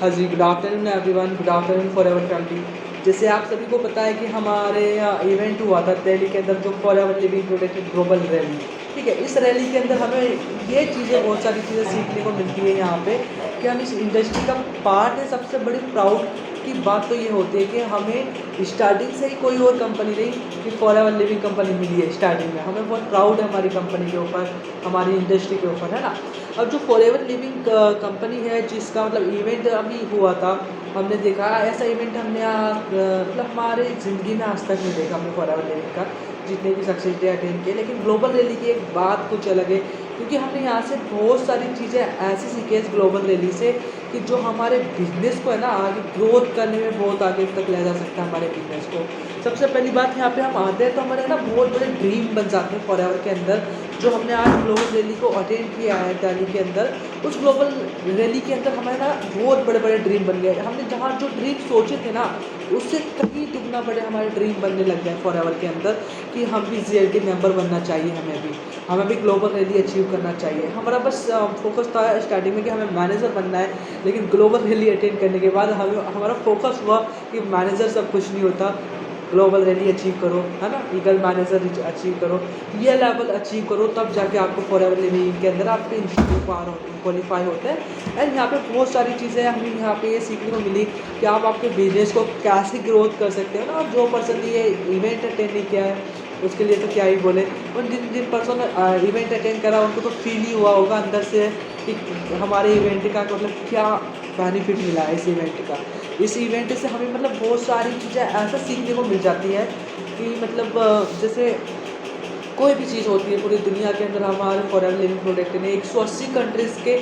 हाँ जी, good afternoon everyone, good afternoon forever family. जैसे आप सभी को पता है कि हमारे यहाँ इवेंट हुआ था दिल्ली के अंदर, जो forever living protected global rally, ठीक है। इस रैली के अंदर हमें ये चीज़ें, बहुत सारी चीज़ें सीखने को मिलती है यहाँ पे कि हम इस इंडस्ट्री का पार्ट है। सबसे बड़ी प्राउड की बात तो ये होती है कि हमें स्टार्टिंग से ही कोई और कंपनी नहीं कि फॉरएवर लिविंग कंपनी मिली है। स्टार्टिंग में हमें बहुत प्राउड है हमारी कंपनी के ऊपर, हमारी इंडस्ट्री के ऊपर, है ना। अब जो फॉरएवर लिविंग कंपनी है, जिसका मतलब इवेंट अभी हुआ था, हमने देखा ऐसा इवेंट हमने मतलब हमारे ज़िंदगी में आज तक नहीं देखा हमने फॉरएवर लिविंग का, जितने भी सक्सेस डे अटेंड किए। लेकिन ग्लोबल रैली की एक बात कुछ अलग है, क्योंकि हमने यहाँ से बहुत सारी चीज़ें ऐसी सीखी है इस ग्लोबल रैली से कि जो हमारे बिजनेस को है ना आगे ग्रोथ करने में बहुत आगे तक ले जा सकता है हमारे बिजनेस को। सबसे पहली बात, यहाँ पे हम आते हैं तो हमारे ना बहुत बड़े ड्रीम बन जाते हैं फॉरएवर के अंदर। जो हमने आज ग्लोबल रैली को अटेंड किया है दिल्ली के अंदर, उस ग्लोबल रैली के अंदर हमारे ना बहुत बड़े बड़े ड्रीम बन गए। हमने जहाँ जो ड्रीम सोचे थे ना, उससे कहीं दुगना बड़े हमारे ड्रीम बनने लग गए फॉरएवर के अंदर कि हम भी ZLT मेंबर बनना चाहिए, हमें भी ग्लोबल रैली अचीव करना चाहिए। हमारा बस फोकस था स्टार्टिंग में कि हमें मैनेजर बनना है, लेकिन ग्लोबल रैली अटेंड करने के बाद हमारा फोकस हुआ कि मैनेजर सब कुछ नहीं होता, ग्लोबल रैली अचीव करो, है ना, ईगल मैनेजर अचीव करो, ये लेवल अचीव करो, तब जाके आपको फॉरएवर लिविंग के अंदर आपके इंस्टीट्यूट क्वालिफाई होते हैं। एंड यहाँ पे बहुत सारी चीज़ें हमें यहाँ पे ये सीखने को मिली कि आप आपके बिजनेस को कैसे ग्रोथ कर सकते हो ना। और जो पर्सन ने ये इवेंट अटेंड नहीं किया है उसके लिए तो क्या ही बोले, और जिन जिन पर्सन ने इवेंट अटेंड करा उनको तो फील ही हुआ होगा अंदर से कि हमारे इवेंट का मतलब क्या बेनिफिट मिला है इस इवेंट का। इस इवेंट से हमें मतलब बहुत सारी चीज़ें ऐसा सीखने को मिल जाती है कि मतलब जैसे कोई भी चीज़ होती है पूरी दुनिया के अंदर, हमारे फॉरएवर लिविंग प्रोडक्ट ने 180 कंट्रीज़ के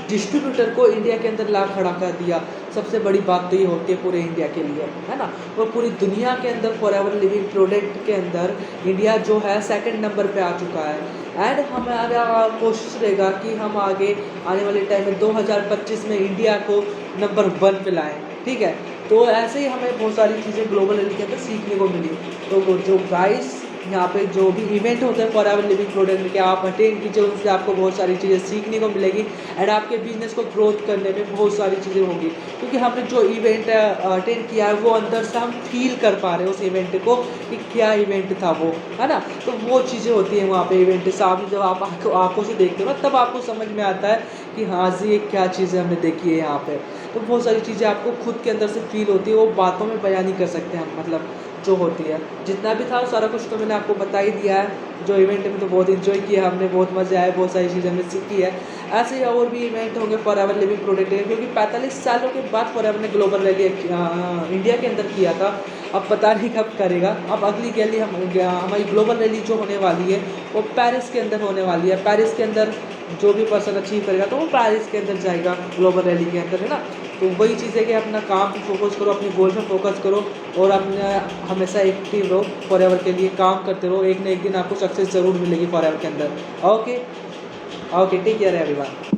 डिस्ट्रीब्यूटर को इंडिया के अंदर ला खड़ा कर दिया। सबसे बड़ी बात तो ये होती है पूरे इंडिया के लिए, है ना। और पूरी दुनिया के अंदर फॉरएवर लिविंग प्रोडक्ट के अंदर इंडिया जो है 2nd नंबर पे आ चुका है। एंड हमारा कोशिश रहेगा कि हम आगे आने वाले टाइम में 2025 में इंडिया को नंबर 1 पे लाएँ, ठीक है। तो ऐसे ही हमें बहुत सारी चीज़ें ग्लोबल रैली के अंदर सीखने को मिली। तो जो गाइस यहाँ पे जो भी इवेंट होते हैं फॉरएवर लिविंग प्रोडक्ट के, आप अटेंड कीजिए, उनसे आपको बहुत सारी चीज़ें सीखने को मिलेगी एंड आपके बिजनेस को ग्रोथ करने में बहुत सारी चीज़ें होंगी। क्योंकि हमने जो इवेंट अटेंड किया है वो अंदर से हम फील कर पा रहे हैं उस इवेंट को कि क्या इवेंट था वो, है ना। तो वो चीज़ें होती हैं वहाँ पे इवेंट से, आप जब आप आँखों से देखते हो ना, तब आपको समझ में आता है कि हाँ जी ये क्या चीज़ें हमने देखी है यहाँ पे। तो बहुत सारी चीज़ें आपको खुद के अंदर से फील होती है, वो बातों में बयान नहीं कर सकते हम, मतलब जो होती है। जितना भी था सारा कुछ तो मैंने आपको बता ही दिया है। जो इवेंट में तो बहुत इन्जॉय किया हमने, बहुत मज़े आए, बहुत सारी चीज़ें हमने सीखी है। ऐसे ही और भी इवेंट होंगे फॉरएवर लिविंग प्रोडक्ट के, क्योंकि 45 सालों के बाद फॉरएवर ने ग्लोबल रैली इंडिया के अंदर किया था। अब पता नहीं कब करेगा। अब अगली रैली हमारी ग्लोबल रैली जो होने वाली है वो पेरिस के अंदर होने वाली है। पेरिस के अंदर जो भी पर्सन अचीव करेगा तो वो पेरिस के अंदर जाएगा ग्लोबल रैली के अंदर, है ना। तो वही चीज़ है कि अपना काम पे फोकस करो, अपने गोल पे फोकस करो और अपने हमेशा एक्टिव रहो, फॉरएवर के लिए काम करते रहो। एक ना एक दिन आपको सक्सेस ज़रूर मिलेगी फॉरएवर के अंदर। Okay, take care everyone.